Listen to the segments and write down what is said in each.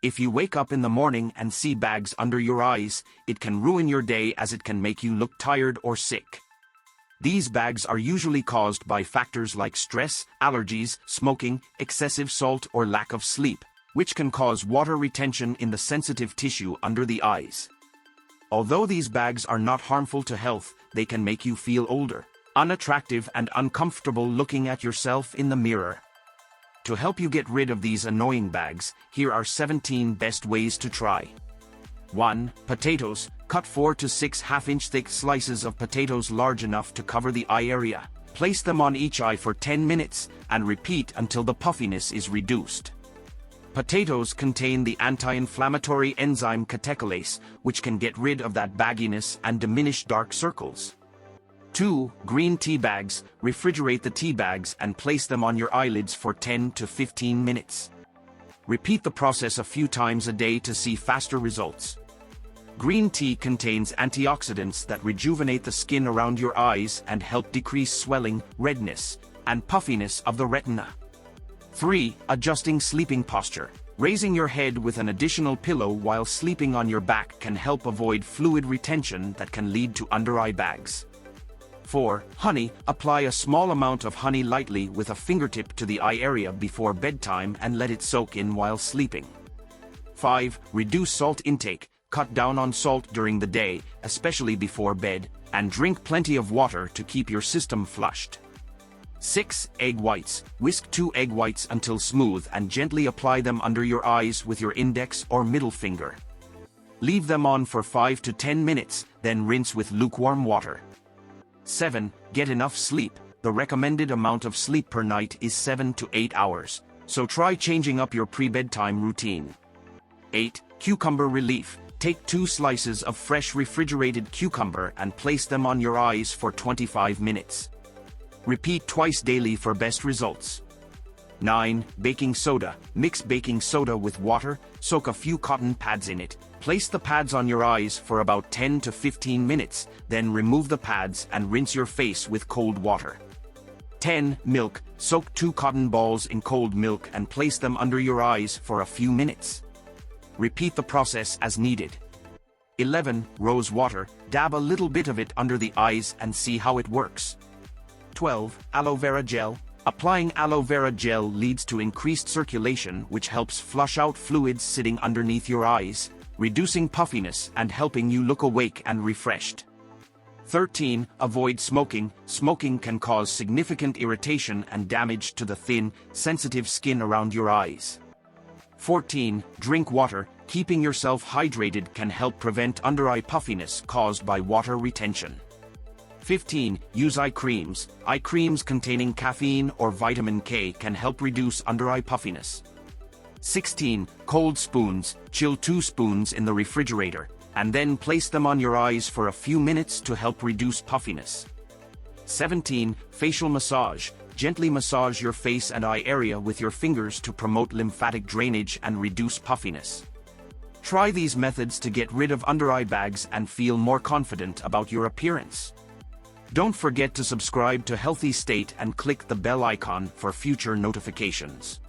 If you wake up in the morning and see bags under your eyes, it can ruin your day as it can make you look tired or sick. These bags are usually caused by factors like stress, allergies, smoking, excessive salt or lack of sleep, which can cause water retention in the sensitive tissue under the eyes. Although these bags are not harmful to health, they can make you feel older, unattractive and uncomfortable looking at yourself in the mirror. To help you get rid of these annoying bags, here are 17 best ways to try. 1. Potatoes. Cut 4 to 6 half-inch thick slices of potatoes large enough to cover the eye area. Place them on each eye for 10 minutes, and repeat until the puffiness is reduced. Potatoes contain the anti-inflammatory enzyme catecholase, which can get rid of that bagginess and diminish dark circles. 2. Green tea bags. Refrigerate the tea bags and place them on your eyelids for 10 to 15 minutes. Repeat the process a few times a day to see faster results. Green tea contains antioxidants that rejuvenate the skin around your eyes and help decrease swelling, redness, and puffiness of the retina. 3. Adjusting sleeping posture. Raising your head with an additional pillow while sleeping on your back can help avoid fluid retention that can lead to under-eye bags. 4. Honey. Apply a small amount of honey lightly with a fingertip to the eye area before bedtime and let it soak in while sleeping. 5. Reduce salt intake. Cut down on salt during the day, especially before bed, and drink plenty of water to keep your system flushed. 6. Egg whites. Whisk 2 egg whites until smooth and gently apply them under your eyes with your index or middle finger. Leave them on for 5 to 10 minutes, then rinse with lukewarm water. 7. Get enough sleep. The recommended amount of sleep per night is 7 to 8 hours, so try changing up your pre-bedtime routine. 8. Cucumber relief. Take 2 slices of fresh refrigerated cucumber and place them on your eyes for 25 minutes. Repeat twice daily for best results. 9. Baking soda. Mix baking soda with water, soak a few cotton pads in it. Place the pads on your eyes for about 10 to 15 minutes, then remove the pads and rinse your face with cold water. 10. Milk. Soak 2 cotton balls in cold milk and place them under your eyes for a few minutes. Repeat the process as needed. 11. Rose water. Dab a little bit of it under the eyes and see how it works. 12. Aloe vera gel. Applying aloe vera gel leads to increased circulation, which helps flush out fluids sitting underneath your eyes, reducing puffiness and helping you look awake and refreshed. 13. Avoid smoking. Smoking can cause significant irritation and damage to the thin, sensitive skin around your eyes. 14. Drink water. Keeping yourself hydrated can help prevent under-eye puffiness caused by water retention. 15. Use eye creams. Eye creams containing caffeine or vitamin K can help reduce under-eye puffiness. 16. Cold spoons. Chill 2 spoons in the refrigerator, and then place them on your eyes for a few minutes to help reduce puffiness. 17. Facial massage. Gently massage your face and eye area with your fingers to promote lymphatic drainage and reduce puffiness. Try these methods to get rid of under-eye bags and feel more confident about your appearance. Don't forget to subscribe to Healthy State and click the bell icon for future notifications.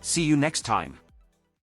See you next time.